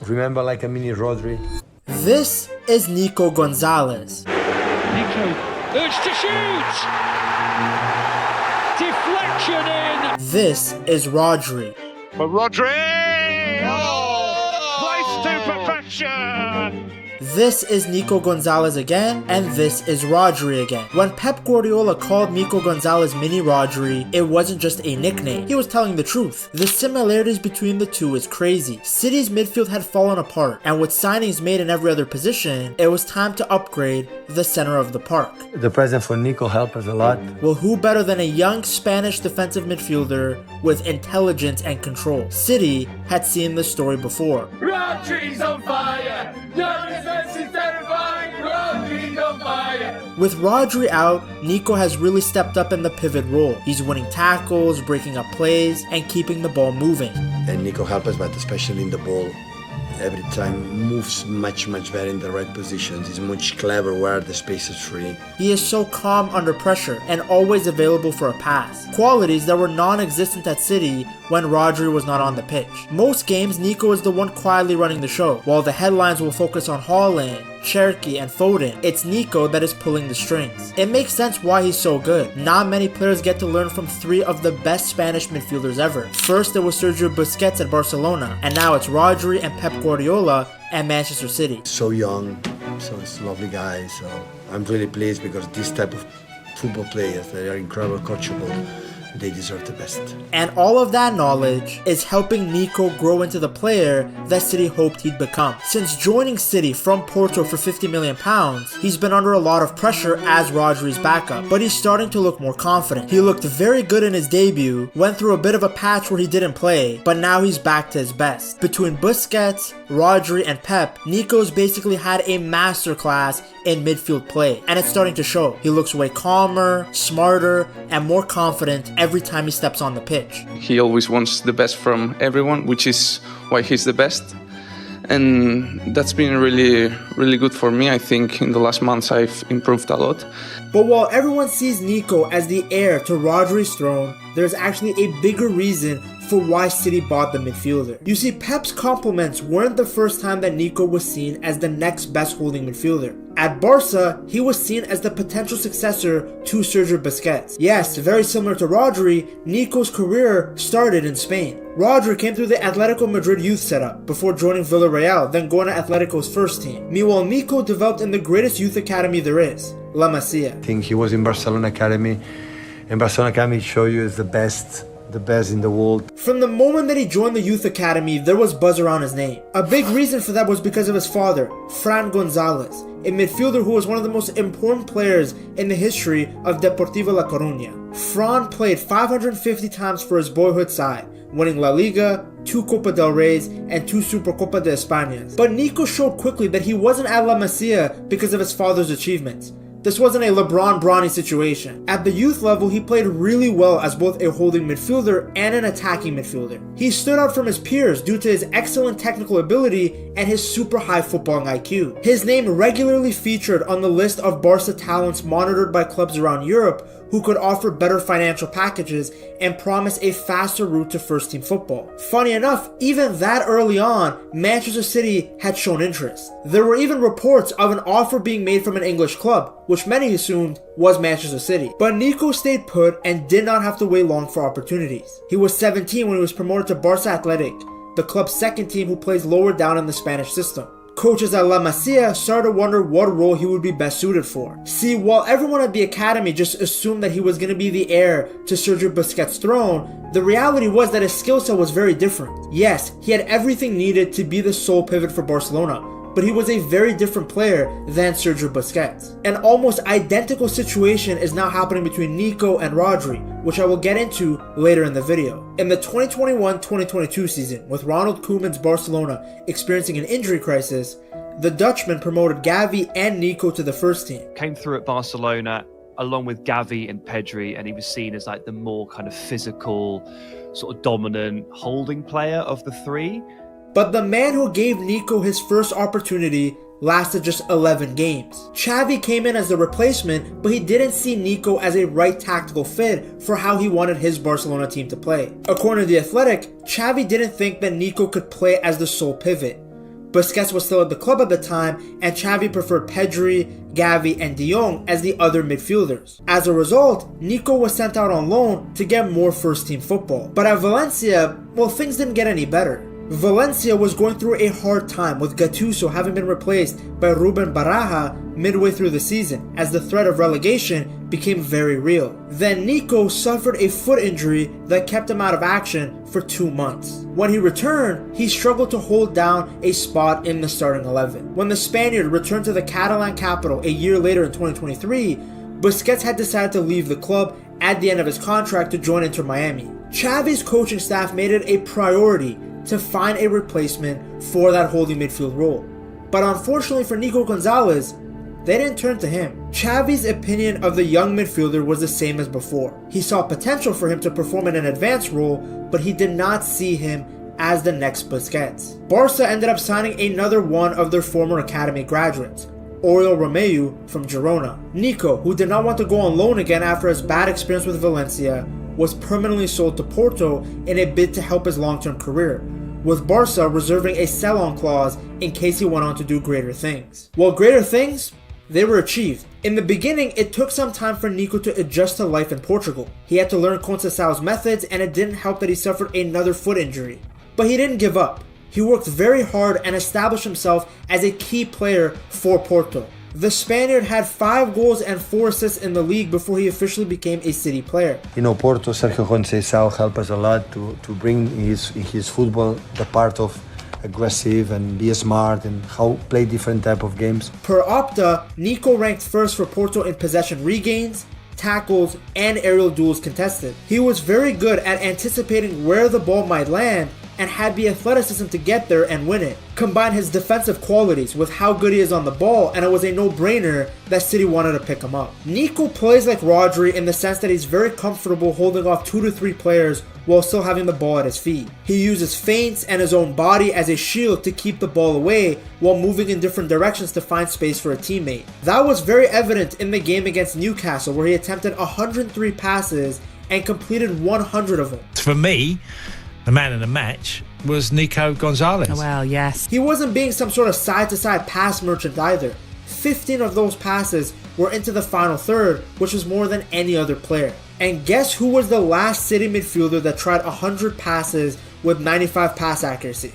Remember, like a mini Rodri. This is Nico González. Nico, urge to shoot! Deflection in! This is Rodri. For Rodri! Oh! Place to perfection! This is Nico González again, and this is Rodri again. When Pep Guardiola called Nico González Mini Rodri, it wasn't just a nickname. He was telling the truth. The similarities between the two is crazy. City's midfield had fallen apart, and with signings made in every other position, it was time to upgrade the center of the park. The present for Nico helped us a lot. Well, who better than a young Spanish defensive midfielder with intelligence and control? City had seen this story before. Rodri's on fire! Messi terrifying! Rodri's on fire! With Rodri out, Nico has really stepped up in the pivot role. He's winning tackles, breaking up plays, and keeping the ball moving. And Nico helps us, but especially in the ball. Every time moves much better in the right positions. He's much clever where the space is free. He is so calm under pressure and always available for a pass. Qualities that were non-existent at City when Rodri was not on the pitch. Most games, Nico is the one quietly running the show, while the headlines will focus on Haaland, Cherki, and Foden. It's Nico that is pulling the strings. It makes sense why he's so good. Not many players get to learn from three of the best Spanish midfielders ever. First it was Sergio Busquets at Barcelona, and now it's Rodri and Pep Guardiola at Manchester City. So young, so he's a lovely guy. So I'm really pleased because this type of football players, they are incredible, coachable. They deserve the best. And all of that knowledge is helping Nico grow into the player that City hoped he'd become. Since joining City from Porto for £50 million, he's been under a lot of pressure as Rodri's backup, but he's starting to look more confident. He looked very good in his debut, went through a bit of a patch where he didn't play, but now he's back to his best. Between Busquets, Rodri, and Pep, Nico's basically had a masterclass in midfield play, and it's starting to show. He looks way calmer, smarter, and more confident every time he steps on the pitch. He always wants the best from everyone, which is why he's the best. And that's been really good for me. I think in the last months I've improved a lot. But while everyone sees Nico as the heir to Rodri's throne, there's actually a bigger reason for why City bought the midfielder. You see, Pep's compliments weren't the first time that Nico was seen as the next best holding midfielder. At Barca, he was seen as the potential successor to Sergio Busquets. Yes, very similar to Rodri, Nico's career started in Spain. Rodri came through the Atletico Madrid youth setup before joining Villarreal, then going to Atletico's first team. Meanwhile, Nico developed in the greatest youth academy there is, La Masia. I think he was in Barcelona Academy, and Barcelona Academy show you is the best in the world. From the moment that he joined the youth academy, there was buzz around his name. A big reason for that was because of his father, Fran Gonzalez, a midfielder who was one of the most important players in the history of Deportivo La Coruña. Fran played 550 times for his boyhood side, winning La Liga, 2 Copa del Reys, and 2 Supercopa de Españas. But Nico showed quickly that he wasn't at La Masia because of his father's achievements. This wasn't a LeBron-Bronny situation. At the youth level, he played really well as both a holding midfielder and an attacking midfielder. He stood out from his peers due to his excellent technical ability and his super high footballing IQ. His name regularly featured on the list of Barca talents monitored by clubs around Europe who could offer better financial packages and promise a faster route to first-team football. Funny enough, even that early on, Manchester City had shown interest. There were even reports of an offer being made from an English club, which many assumed was Manchester City. But Nico stayed put and did not have to wait long for opportunities. He was 17 when he was promoted to Barca Athletic, the club's second team who plays lower down in the Spanish system. Coaches at La Masia started to wonder what role he would be best suited for. See, while everyone at the academy just assumed that he was going to be the heir to Sergio Busquets' throne, the reality was that his skill set was very different. Yes, he had everything needed to be the sole pivot for Barcelona, but he was a very different player than Sergio Busquets. An almost identical situation is now happening between Nico and Rodri, which I will get into later in the video. In the 2021-2022 season, with Ronald Koeman's Barcelona experiencing an injury crisis, the Dutchman promoted Gavi and Nico to the first team. Came through at Barcelona along with Gavi and Pedri, and he was seen as like the more kind of physical, sort of dominant holding player of the three. But the man who gave Nico his first opportunity lasted just 11 games. Xavi came in as the replacement, but he didn't see Nico as a right tactical fit for how he wanted his Barcelona team to play. According to The Athletic, Xavi didn't think that Nico could play as the sole pivot. Busquets was still at the club at the time, and Xavi preferred Pedri, Gavi, and De Jong as the other midfielders. As a result, Nico was sent out on loan to get more first-team football. But at Valencia, well, things didn't get any better. Valencia was going through a hard time, with Gattuso having been replaced by Ruben Baraja midway through the season, as the threat of relegation became very real. Then Nico suffered a foot injury that kept him out of action for 2 months. When he returned, he struggled to hold down a spot in the starting 11. When the Spaniard returned to the Catalan capital a year later in 2023, Busquets had decided to leave the club at the end of his contract to join Inter Miami. Xavi's coaching staff made it a priority to find a replacement for that holding midfield role. But unfortunately for Nico González, they didn't turn to him. Xavi's opinion of the young midfielder was the same as before. He saw potential for him to perform in an advanced role, but he did not see him as the next Busquets. Barca ended up signing another one of their former academy graduates, Oriol Romeu from Girona. Nico, who did not want to go on loan again after his bad experience with Valencia, was permanently sold to Porto in a bid to help his long-term career, with Barca reserving a sell-on clause in case he went on to do greater things. Well, greater things, they were achieved. In the beginning, it took some time for Nico to adjust to life in Portugal. He had to learn Conceição's methods, and it didn't help that he suffered another foot injury. But he didn't give up. He worked very hard and established himself as a key player for Porto. The Spaniard had 5 goals and 4 assists in the league before he officially became a City player. You know, Porto, Sergio Conceição helped us a lot to bring in his football the part of aggressive and be smart and how play different type of games. Per Opta, Nico ranked first for Porto in possession regains, tackles, and aerial duels contested. He was very good at anticipating where the ball might land and had the athleticism to get there and win it. Combine his defensive qualities with how good he is on the ball, and it was a no-brainer that City wanted to pick him up. Nico plays like Rodri in the sense that he's very comfortable holding off 2 to 3 players while still having the ball at his feet. He uses feints and his own body as a shield to keep the ball away while moving in different directions to find space for a teammate. That was very evident in the game against Newcastle, where he attempted 103 passes and completed 100 of them. For me, the man of the match was Nico González. Oh, well, yes. He wasn't being some sort of side-to-side pass merchant either. 15 of those passes were into the final third, which was more than any other player. And guess who was the last City midfielder that tried 100 passes with 95 pass accuracy?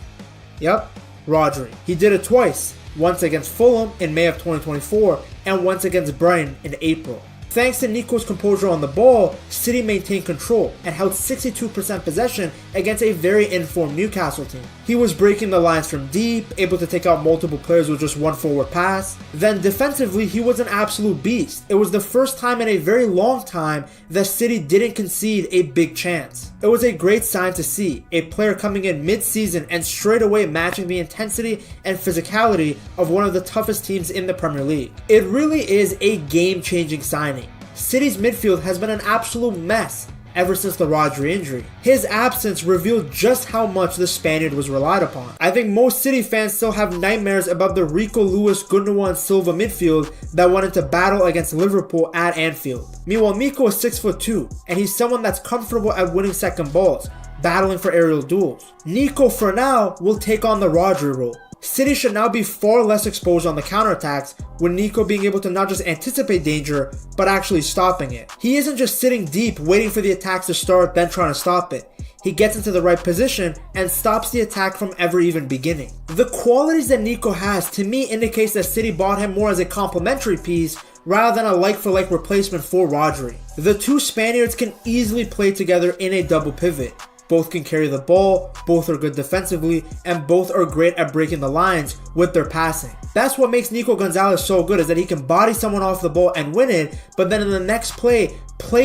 Yep, Rodri. He did it twice, once against Fulham in May of 2024 and once against Brighton in April. Thanks to Nico's composure on the ball, City maintained control and held 62% possession against a very informed Newcastle team. He was breaking the lines from deep, able to take out multiple players with just one forward pass. Then defensively, he was an absolute beast. It was the first time in a very long time that City didn't concede a big chance. It was a great sign to see, a player coming in mid-season and straight away matching the intensity and physicality of one of the toughest teams in the Premier League. It really is a game-changing signing. City's midfield has been an absolute mess ever since the Rodri injury. His absence revealed just how much the Spaniard was relied upon. I think most City fans still have nightmares about the Rico Lewis, Gundogan, Silva midfield that went into battle against Liverpool at Anfield. Meanwhile, Nico is 6'2", and he's someone that's comfortable at winning second balls, battling for aerial duels. Nico, for now, will take on the Rodri role. City should now be far less exposed on the counterattacks, with Nico being able to not just anticipate danger, but actually stopping it. He isn't just sitting deep waiting for the attacks to start then trying to stop it. He gets into the right position and stops the attack from ever even beginning. The qualities that Nico has to me indicates that City bought him more as a complementary piece rather than a like-for-like replacement for Rodri. The two Spaniards can easily play together in a double pivot. Both can carry the ball, both are good defensively, and both are great at breaking the lines with their passing. That's what makes Nico González so good, is that he can body someone off the ball and win it, but then in the next play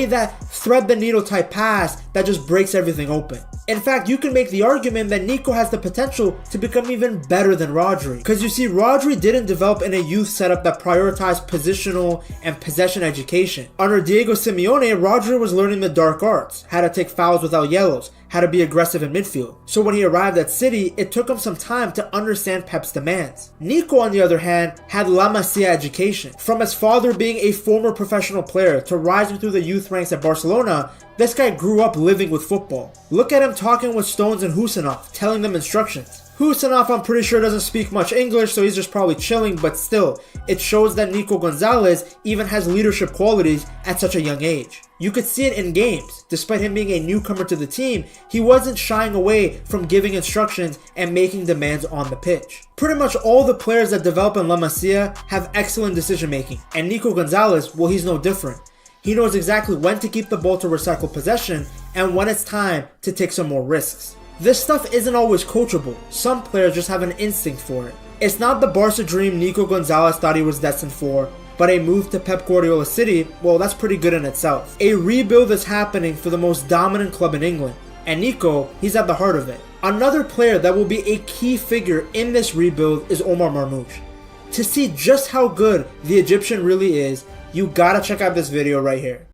that thread the needle type pass that just breaks everything open. In fact, you can make the argument that Nico has the potential to become even better than Rodri. Because you see, Rodri didn't develop in a youth setup that prioritized positional and possession education. Under Diego Simeone, Rodri was learning the dark arts, how to take fouls without yellows, how to be aggressive in midfield. So when he arrived at City, it took him some time to understand Pep's demands. Nico, on the other hand, had La Masia education. From his father being a former professional player to rising through the youth ranks at Barcelona, this guy grew up living with football. Look at him talking with Stones and Husinov, telling them instructions. Husanov, I'm pretty sure, doesn't speak much English, so he's just probably chilling, but still, it shows that Nico González even has leadership qualities at such a young age. You could see it in games. Despite him being a newcomer to the team, he wasn't shying away from giving instructions and making demands on the pitch. Pretty much all the players that develop in La Masia have excellent decision making, and Nico González, well, he's no different. He knows exactly when to keep the ball to recycle possession and when it's time to take some more risks. This stuff isn't always coachable. Some players just have an instinct for it. It's not the Barca dream Nico González thought he was destined for, but a move to Pep Guardiola City, well, that's pretty good in itself. A rebuild is happening for the most dominant club in England, and Nico, he's at the heart of it. Another player that will be a key figure in this rebuild is Omar Marmoush. To see just how good the Egyptian really is, you gotta check out this video right here.